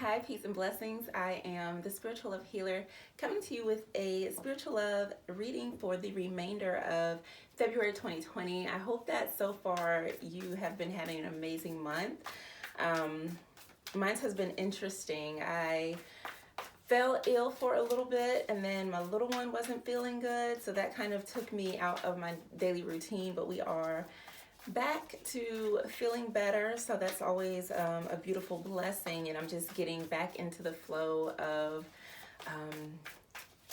Hi, peace and blessings. I am the Spiritual Love Healer coming to you with a spiritual love reading for the remainder of February 2020. I hope that so far you have been having an amazing month. Mine has been interesting. I fell ill for a little bit and then my little one wasn't feeling good, so that kind of took me out of my daily routine, but we are back to feeling better, so that's always a beautiful blessing, and I'm just getting back into the flow of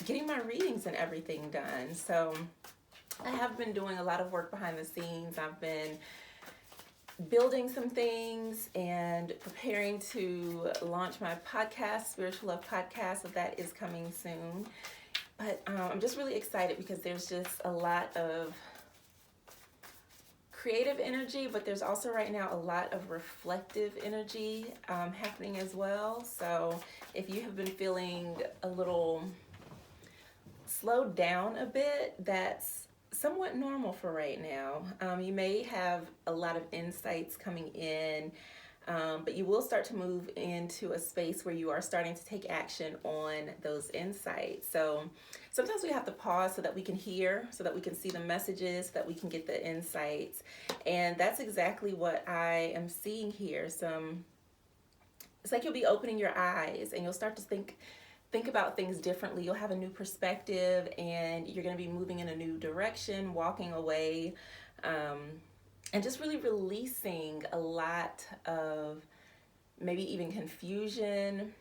getting my readings and everything done. So I have been doing a lot of work behind the scenes. I've been building some things and preparing to launch my podcast, Spiritual Love Podcast, so that is coming soon. But I'm just really excited because there's just a lot of creative energy, but there's also right now a lot of reflective energy happening as well. So if you have been feeling a little slowed down a bit, that's somewhat normal for right now. You may have a lot of insights coming in, but you will start to move into a space where you are starting to take action on those insights. So sometimes we have to pause so that we can hear, so that we can see the messages, so that we can get the insights. And that's exactly what I am seeing here. It's like you'll be opening your eyes and you'll start to think about things differently. You'll have a new perspective and you're going to be moving in a new direction, walking away, and just really releasing a lot of maybe even confusion,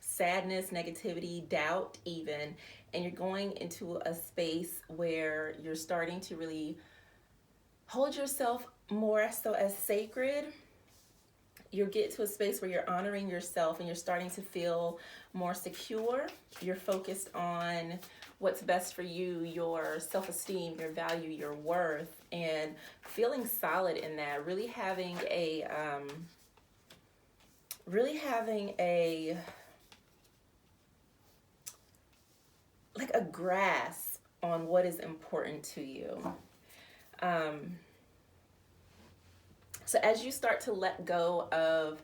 sadness, negativity, doubt even, and you're going into a space where you're starting to really hold yourself more so as sacred. You'll get to a space where you're honoring yourself and you're starting to feel more secure. You're focused on what's best for you, your self-esteem, your value, your worth, and feeling solid in that. Really having a like a grasp on what is important to you. So as you start to let go of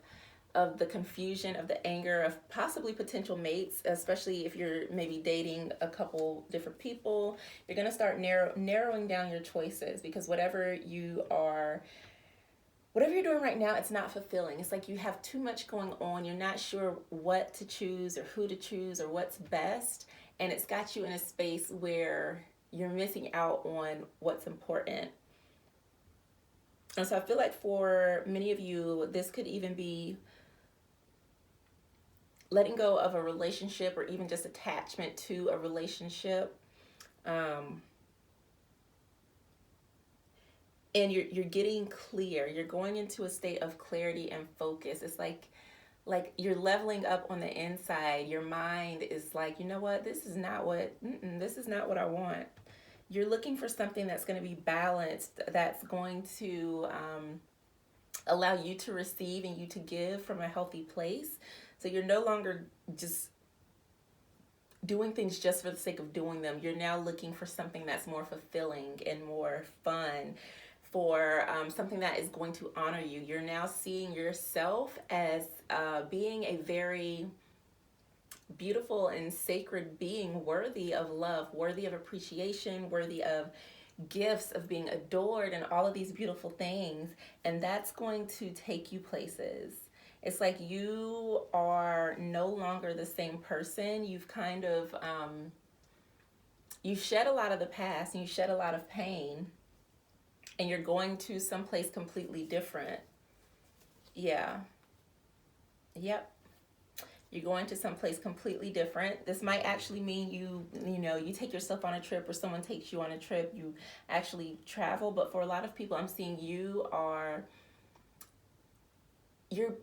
the confusion, of the anger, of possibly potential mates, especially if you're maybe dating a couple different people, you're going to start narrowing down your choices, because whatever you're doing right now, it's not fulfilling. It's like you have too much going on. You're not sure what to choose or who to choose or what's best. And it's got you in a space where you're missing out on what's important. And so I feel like for many of you, this could even be letting go of a relationship or even just attachment to a relationship. And you're getting clear. You're going into a state of clarity and focus. It's like you're leveling up on the inside. Your mind is like, you know what? This is not what I want. You're looking for something that's going to be balanced, that's going to allow you to receive and you to give from a healthy place. So you're no longer just doing things just for the sake of doing them. You're now looking for something that's more fulfilling and more fun, for something that is going to honor you. You're now seeing yourself as being a very beautiful and sacred being, worthy of love, worthy of appreciation, worthy of gifts, of being adored, and all of these beautiful things. And that's going to take you places. It's like you are no longer the same person. You've kind of you shed a lot of the past and you shed a lot of pain, and you're going to someplace completely different. Yeah. Yep. You're going to someplace completely different. This might actually mean you take yourself on a trip, or someone takes you on a trip. You actually travel. But for a lot of people, I'm seeing you're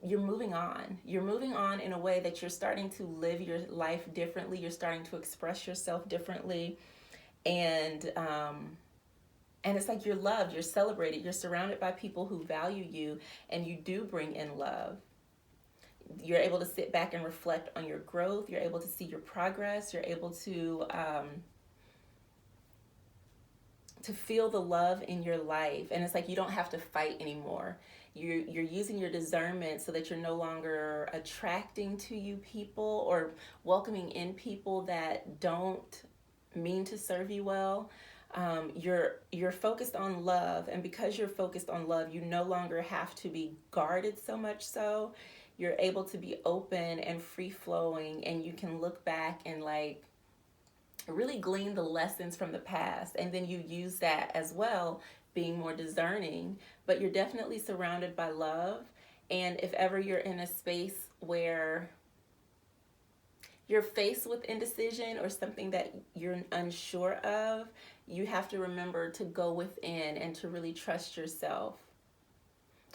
moving on. You're moving on in a way that you're starting to live your life differently. You're starting to express yourself differently. And it's like you're loved, you're celebrated, you're surrounded by people who value you, and you do bring in love. You're able to sit back and reflect on your growth. You're able to see your progress. You're able to feel the love in your life. And it's like you don't have to fight anymore. you're using your discernment so that you're no longer attracting to you people or welcoming in people that don't mean to serve you well. You're focused on love, and because you're focused on love, you no longer have to be guarded so much. So you're able to be open and free flowing, and you can look back and like really glean the lessons from the past, and then you use that as well, being more discerning. But you're definitely surrounded by love. And if ever you're in a space where you're faced with indecision or something that you're unsure of, you have to remember to go within and to really trust yourself,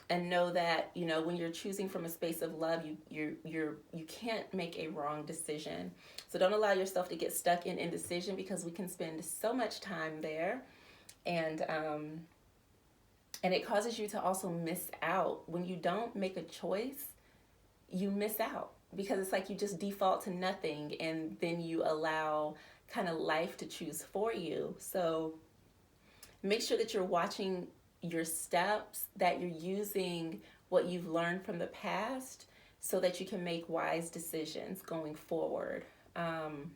and know that, you know, when you're choosing from a space of love, you can't make a wrong decision. So don't allow yourself to get stuck in indecision, because we can spend so much time there, and it causes you to also miss out. When you don't make a choice, you miss out, because it's like you just default to nothing, and then you allow kind of life to choose for you. So make sure that you're watching your steps, that you're using what you've learned from the past so that you can make wise decisions going forward. And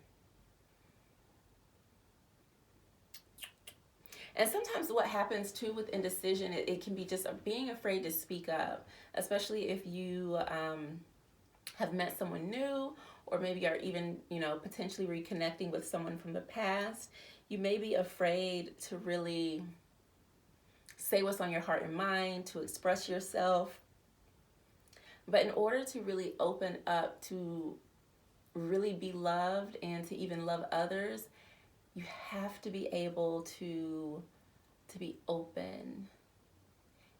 sometimes what happens too with indecision, it can be just being afraid to speak up, especially if you have met someone new, or maybe are even, you know, potentially reconnecting with someone from the past. You may be afraid to really say what's on your heart and mind, to express yourself. But in order to really open up, to really be loved and to even love others, you have to be able to be open.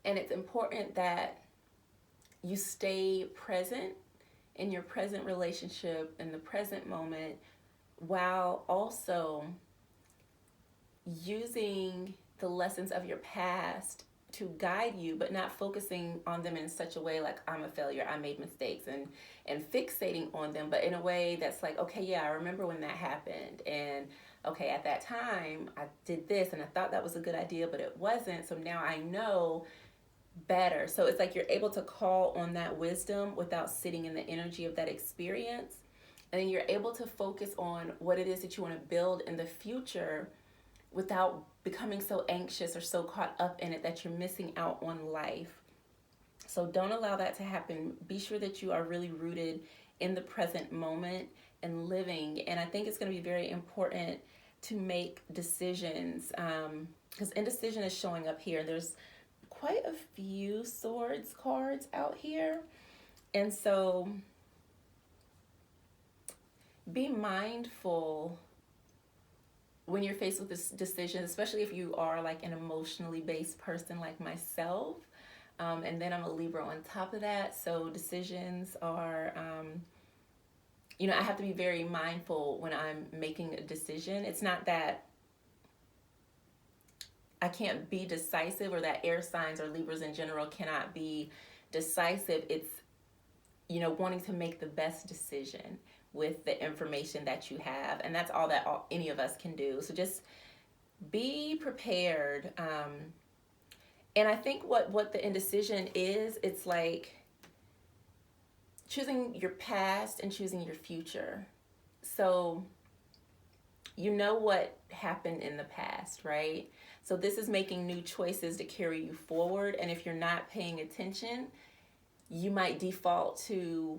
And it's important that you stay present in your present relationship, in the present moment, while also using the lessons of your past to guide you, but not focusing on them in such a way like, I'm a failure, I made mistakes, and fixating on them, but in a way that's like, okay, yeah, I remember when that happened, and okay, at that time I did this and I thought that was a good idea, but it wasn't, so now I know better. So it's like you're able to call on that wisdom without sitting in the energy of that experience, and then you're able to focus on what it is that you want to build in the future without becoming so anxious or so caught up in it that you're missing out on life. So don't allow that to happen. Be sure that you are really rooted in the present moment and living. And I think it's going to be very important to make decisions, because indecision is showing up here. There's quite a few swords cards out here. And so be mindful when you're faced with this decision, especially if you are like an emotionally based person like myself. And then I'm a Libra on top of that. So decisions are, you know, I have to be very mindful when I'm making a decision. It's not that I can't be decisive, or that air signs or Libras in general cannot be decisive. It's, you know, wanting to make the best decision with the information that you have, and that's all that any of us can do. So just be prepared. And I think what the indecision is, it's like choosing your past and choosing your future. So you know what happened in the past, right? So this is making new choices to carry you forward, and if you're not paying attention, you might default to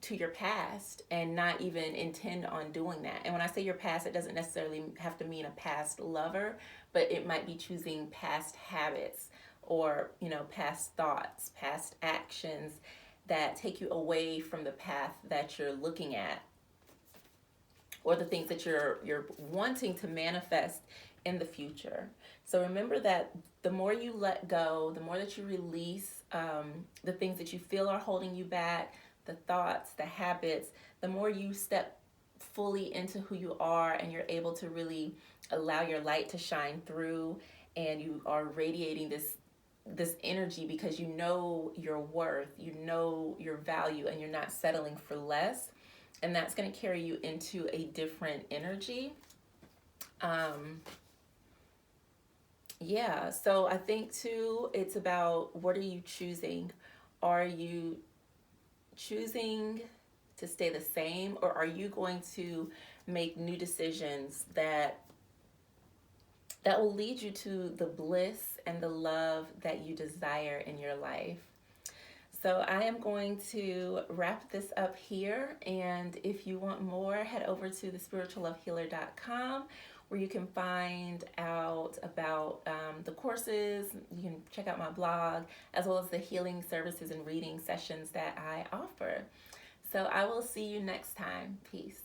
your past and not even intend on doing that. And when I say your past, it doesn't necessarily have to mean a past lover, but it might be choosing past habits, or, you know, past thoughts, past actions that take you away from the path that you're looking at, or the things that you're wanting to manifest in the future. So remember that the more you let go, the more that you release the things that you feel are holding you back, the thoughts, the habits, the more you step fully into who you are, and you're able to really allow your light to shine through, and you are radiating this energy because you know your worth, you know your value, and you're not settling for less. And that's going to carry you into a different energy. Yeah, so I think too, it's about what are you choosing? Are you choosing to stay the same, or are you going to make new decisions that will lead you to the bliss and the love that you desire in your life? So I am going to wrap this up here, and if you want more, head over to thespirituallovehealer.com, where you can find out about the courses. You can check out my blog, as well as the healing services and reading sessions that I offer. So I will see you next time. Peace.